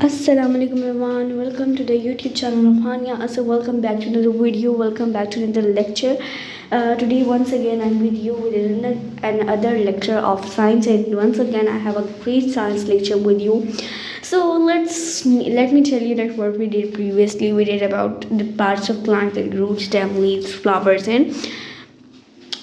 Assalamu alaikum everyone. Welcome to the YouTube channel of Hania. Also, welcome back to another video. Welcome back to another lecture. Today, once again, I'm with you with another lecture of science, and once again, I have a great science lecture with you. So let me tell you that what we did previously. We did about the parts of plants like roots, stem, leaves, flowers, and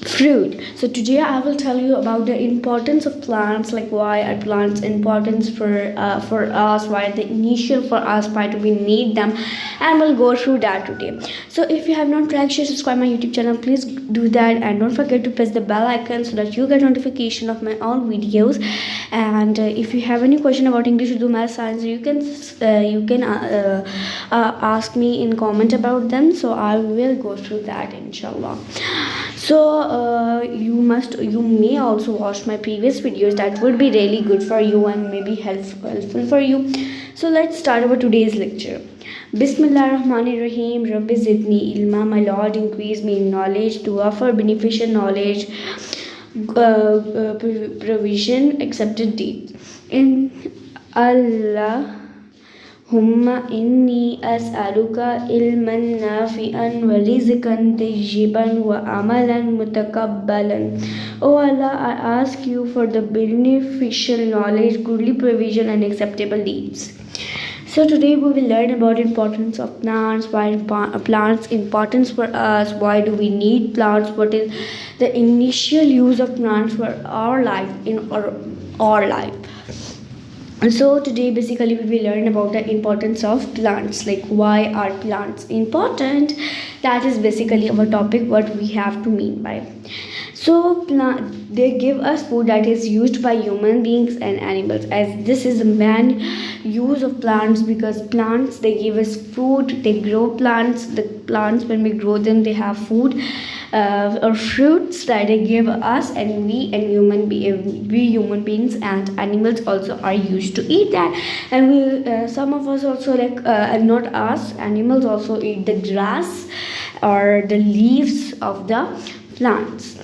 fruit. So today I will tell you about the importance of plants, like why are plants important for us, why are they initial for us, why do we need them, and we'll go through that today. So if you have not liked, share, subscribe my YouTube channel, please do that, and don't forget to press the bell icon so that you get notification of my all videos. And if you have any question about English, Urdu, math, science, you can ask me in comment about them, so I will go through that inshallah. So you may also watch my previous videos, that would be really good for you and maybe helpful for you. So let's start our today's lecture. Bismillah Rahmanir Rahim. Rabbi Zidni Ilma, my Lord, increase me in knowledge to offer beneficial knowledge, provision, accepted deeds. In Allah Humma inni as'aluka ilman nafi'an wa rizqan tayyiban wa amalan mutakabbalan. Oh Allah, I ask you for the beneficial knowledge, goodly provision, and acceptable deeds. So today we will learn about importance of plants, why plants importance for us, why do we need plants, what is the initial use of plants for our life in our life. And so today basically we will learn about the importance of plants, like why are plants important. That is basically our topic, what we have to mean by. So they give us food that is used by human beings and animals, as this is the main use of plants, because plants, they give us food, they grow plants, the plants, when we grow them, they have food or fruits that they give us, and we human beings and animals also are used to eat that. And we some of us also, like not us, animals also eat the grass or the leaves of the plants.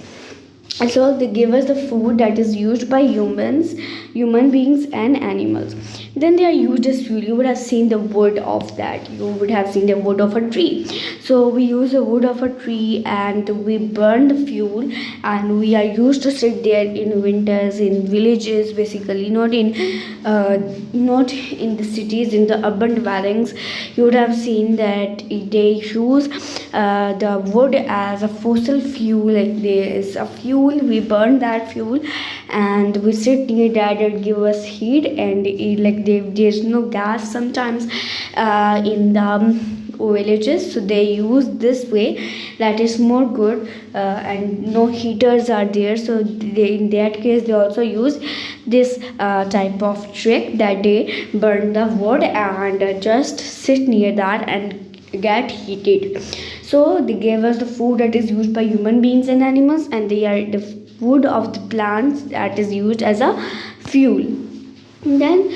And so they give us the food that is used by human beings and animals. Then they are used as fuel. You would have seen the wood of that, you would have seen the wood of a tree. So we use the wood of a tree and we burn the fuel, and we are used to sit there in winters in villages, basically not in the cities, in the urban dwellings. You would have seen that they use the wood as a fossil fuel, like there is a fuel, we burn that fuel and we sit near that, it give us heat, and there's no gas sometimes in the villages, so they use this way, that is more good, and no heaters are there, so in that case they also use this type of trick, that they burn the wood and just sit near that and get heated. So they gave us the food that is used by human beings and animals, and they are the food of the plants that is used as a fuel. Then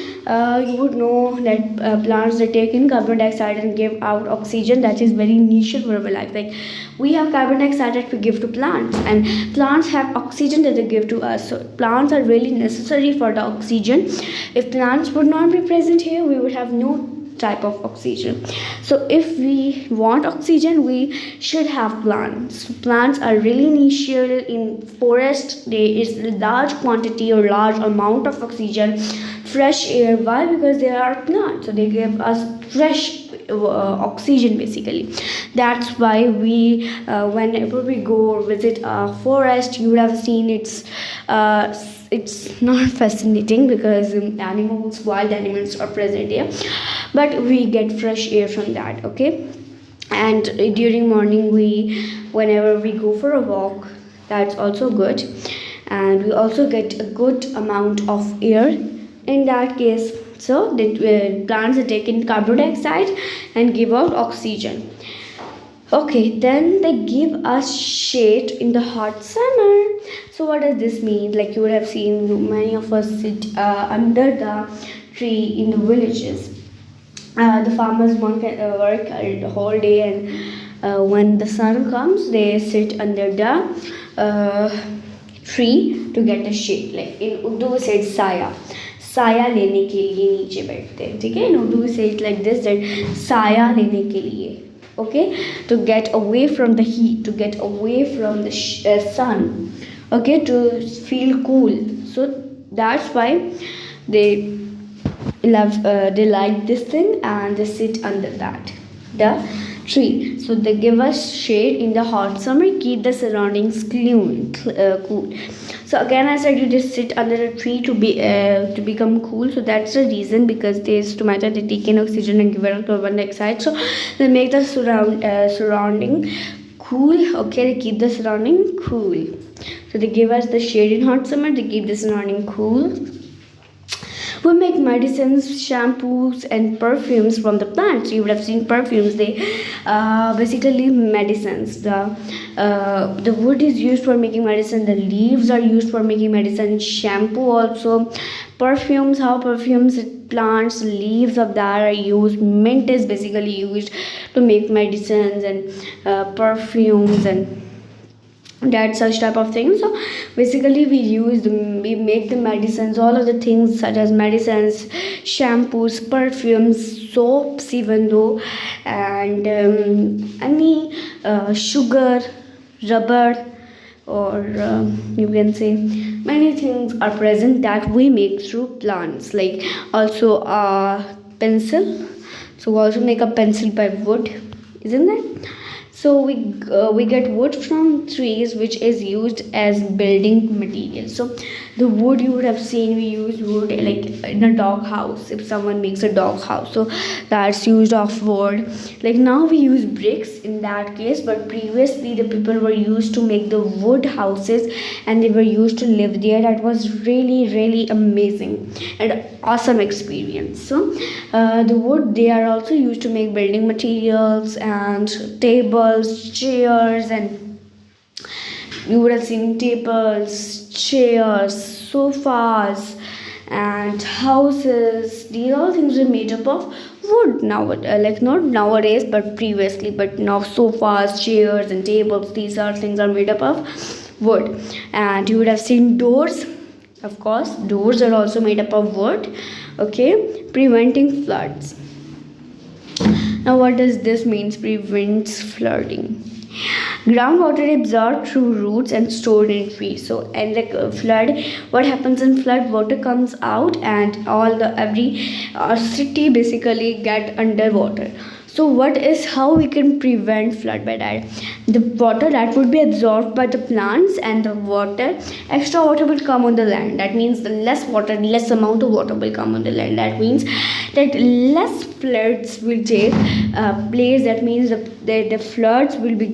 you would know that plants, they take in carbon dioxide and give out oxygen, that is very essential for our life. Like we have carbon dioxide that we give to plants, and plants have oxygen that they give to us, so plants are really necessary for the oxygen. If plants would not be present here, we would have no type of oxygen. So if we want oxygen, we should have plants. Plants are really essential in forest. There is large quantity or large amount of oxygen, fresh air. Why? Because they are plants, so they give us fresh oxygen basically. That's why we whenever we go visit a forest, you would have seen it's not fascinating, because wild animals are present there, but we get fresh air from that. Okay. And during morning, whenever we go for a walk, that's also good, and we also get a good amount of air in that case. So the plants are taking carbon dioxide and give out oxygen. Okay, then they give us shade in the hot summer. So what does this mean? Like you would have seen many of us sit under the tree in the villages. The farmers work the whole day, and when the sun comes, they sit under the tree to get the shade. Like in Urdu, we said saya. साया लेने के लिए नीचे बैठते हैं, ठीक है. Know do से इट लाइक दिस दैट साया लेने के लिए, okay, to get away from the heat, to get away from the sun, okay, to feel cool. So that's why they they like this thing and they sit under the tree. So they give us shade in the hot summer, keep the surroundings cool. So again, I said you just sit under a tree to become cool. So that's the reason, because these tomato, they take in oxygen and give it out carbon dioxide. So they make the surrounding cool. Okay, they keep the surrounding cool. So they give us the shade in hot summer. They keep the surrounding cool. We make medicines, shampoos, and perfumes from the plants. You would have seen perfumes. They basically medicines. The wood is used for making medicine. The leaves are used for making medicine. Shampoo also. Perfumes. How perfumes? Plants, leaves of that are used. Mint is basically used to make medicines and perfumes and that such type of things. So basically we make the medicines, all of the things such as medicines, shampoos, perfumes, soaps, even though, and any sugar, rubber, or you can say many things are present that we make through plants. Like also pencil, so we also make a pencil by wood, isn't that? So we get wood from trees, which is used as building material. So the wood, you would have seen, we use wood like in a dog house. If someone makes a dog house, so that's used of wood. Like now we use bricks in that case, but previously the people were used to make the wood houses and they were used to live there. That was really amazing and awesome experience. So the wood, they are also used to make building materials and tables, chairs, and you would have seen tables, chairs, sofas, and houses. These all things were made up of wood now, like not nowadays but previously. But now sofas, chairs, and tables, these are things are made up of wood. And you would have seen doors. Of course, doors are also made up of wood. Okay, preventing floods. Now what does this mean? Prevents flooding. Groundwater absorbed through roots and stored in trees. So and like flood, what happens in flood? Water comes out and every city basically get underwater. So what is how we can prevent flood? By that, the water that would be absorbed by the plants, and the extra water will come on the land. That means the less amount of water will come on the land. That means that less floods will take place. That means the floods will be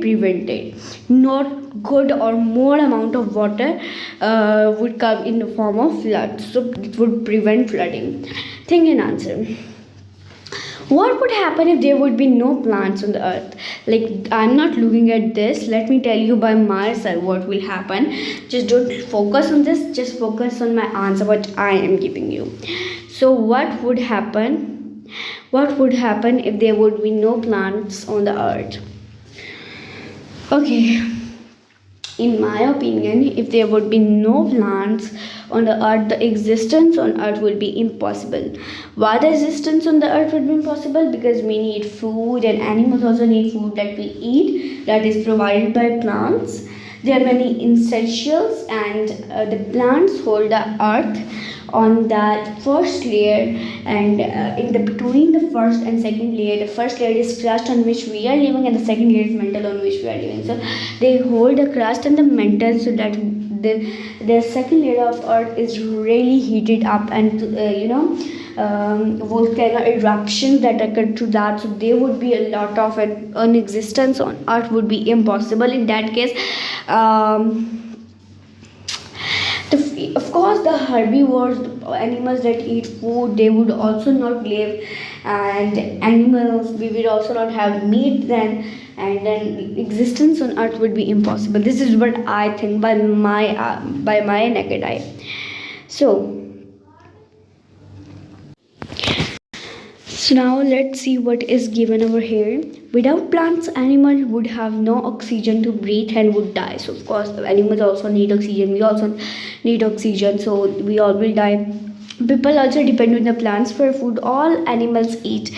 prevented. Not good or more amount of water would come in the form of floods. So it would prevent flooding. Think and answer. What would happen if there would be no plants on the earth? Like, I'm not looking at this. Let me tell you by myself what will happen. Just don't focus on this. Just focus on my answer, what I am giving you. So what would happen? What would happen if there would be no plants on the earth? Okay. In my opinion, if there would be no plants on the earth, the existence on earth would be impossible. Why the existence on the earth would be impossible? Because we need food, and animals also need food that we eat, that is provided by plants. There are many insects, and the plants hold the earth on that first layer, and in the between the first and second layer. The first layer is crust on which we are living, and the second layer is mantle on which we are living. So they hold the crust and the mantle, so that the second layer of earth is really heated up, and volcano eruptions that occur to that. So there would be a lot of an existence on earth would be impossible. In that case, of course, the herbivores, the animals that eat food, they would also not live, and animals, we would also not have meat then, and then existence on earth would be impossible. This is what I think by my naked eye. So now let's see what is given over here. Without plants, animal would have no oxygen to breathe and would die. So of course, the animals also need oxygen. We also need oxygen, so we all will die. People also depend on the plants for food. All animals eat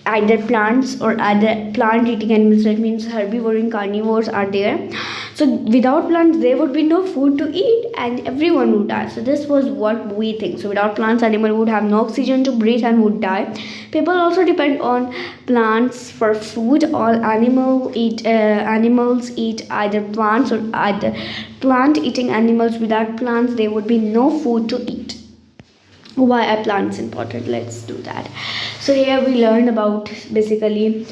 either plants or other plant eating animals. That means herbivores and carnivores are there. So without plants, there would be no food to eat, and everyone would die. So this was what we think. So without plants, animal would have no oxygen to breathe and would die. People also depend on plants for food. All animals eat either plants or either plant eating animals. Without plants, there would be no food to eat. Why are plants important? Let's do that. So here we learned about basically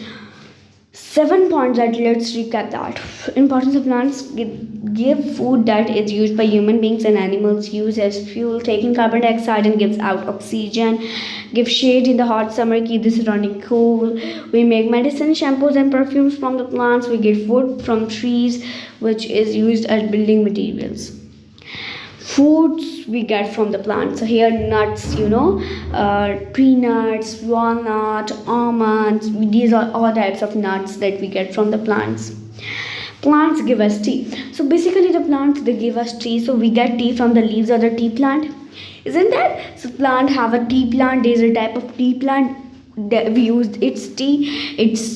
7 points. That let's recap that. Importance of plants: give food that is used by human beings and animals, use as fuel, taking carbon dioxide and gives out oxygen, give shade in the hot summer, keep the surrounding cool. We make medicine, shampoos and perfumes from the plants. We get food from trees, which is used as building materials. Foods we get from the plants. So here nuts, peanuts, walnut, almonds. These are all types of nuts that we get from the plants. Plants give us tea. So basically the plants, they give us tea. So we get tea from the leaves of the tea plant. Isn't that? So plant have a tea plant. There's a type of tea plant that we use its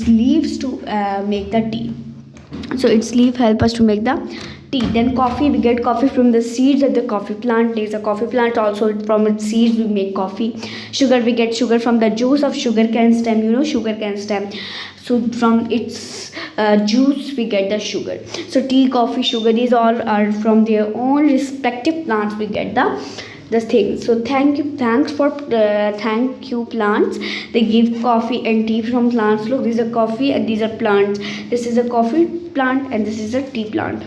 leaves to make the tea. So its leaf help us to make the tea. Then coffee, we get coffee from the seeds of the coffee plant. There's a coffee plant also, from its seeds we make coffee. Sugar, we get sugar from the juice of sugar cane stem. Sugar cane stem. So from its juice we get the sugar. So tea, coffee, sugar, these all are from their own respective plants we get the thing. So thank you plants. They give coffee and tea from plants. Look, these are coffee and these are plants. This is a coffee plant and this is a tea plant.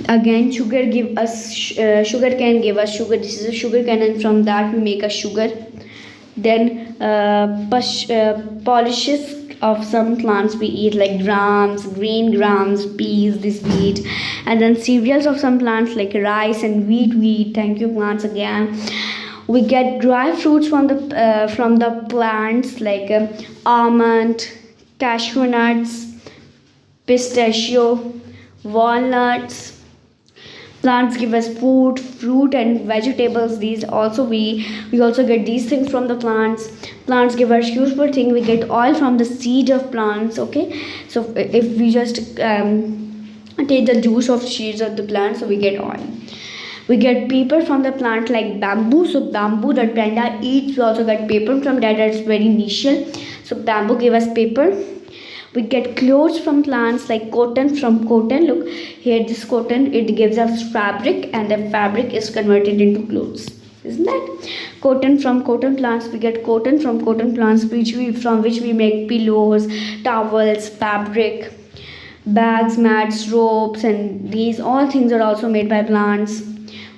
Again, sugar can give us sugar. This is a sugar cane and from that we make a sugar. Then polishes of some plants we eat, like green grams, peas, this we eat. And then cereals of some plants like rice and wheat we eat. Thank you plants again. We get dry fruits from the plants like almond, cashew nuts, pistachio, walnuts. Plants give us food, fruit and vegetables. These also we also get these things from the plants. Plants give us useful thing. We get oil from the seed of plants. Okay, so if we just take the juice of seeds of the plant, so we get oil. We get paper from the plant like bamboo. So bamboo that panda eats, we also get paper from that. That's very initial. So bamboo give us paper. We get clothes from plants like cotton from cotton. Look here, this cotton, it gives us fabric and the fabric is converted into clothes. Isn't that? Cotton from cotton plants. We get cotton from cotton plants from which we make pillows, towels, fabric, bags, mats, ropes, and these all things are also made by plants.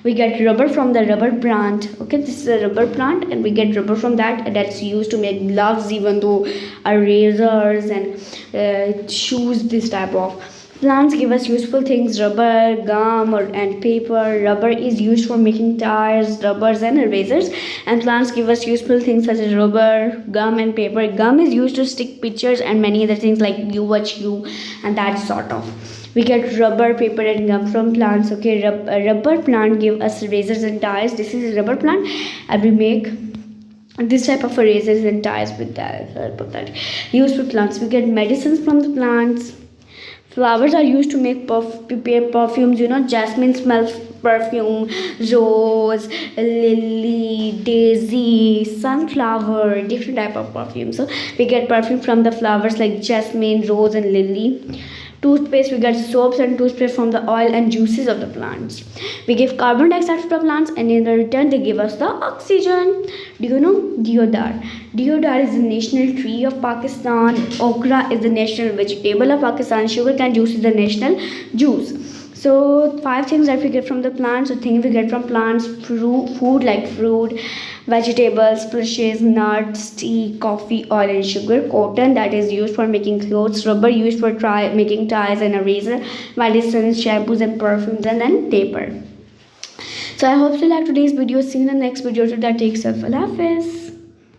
We get rubber from the rubber plant. Okay, this is a rubber plant and we get rubber from that, and that's used to make gloves, even though razors and shoes. This type of plants give us useful things: rubber, gum and paper. Rubber is used for making tires, rubbers and erasers, and plants give us useful things such as rubber, gum and paper. Gum is used to stick pictures and many other things like you watch you and that sort of. We get rubber, paper and gum from plants. Okay, rubber plant give us razors and tires. This is a rubber plant and we make this type of razors and tires with that. Used for plants. We get medicines from the plants. Flowers are used to make prepare perfumes. Jasmine smells perfume, rose, lily, daisy, sunflower, different type of perfume. So we get perfume from the flowers like jasmine, rose and lily. Toothpaste, we get soaps and toothpaste from the oil and juices of the plants. We give carbon dioxide to the plants and in return they give us the oxygen. Do you know deodar? Deodar is the national tree of Pakistan. Okra is the national vegetable of Pakistan. Sugarcane juice is the national juice. So 5 things that we get from the plants. So things we get from plants: food like fruit, vegetables, fishes, nuts, tea, coffee, oil and sugar. Cotton, that is used for making clothes. Rubber, used for making tires and eraser. Medicines, shampoos and perfumes, and then paper. So I hope you like today's video. See you in the next video. To that, take care. Allah Hafiz.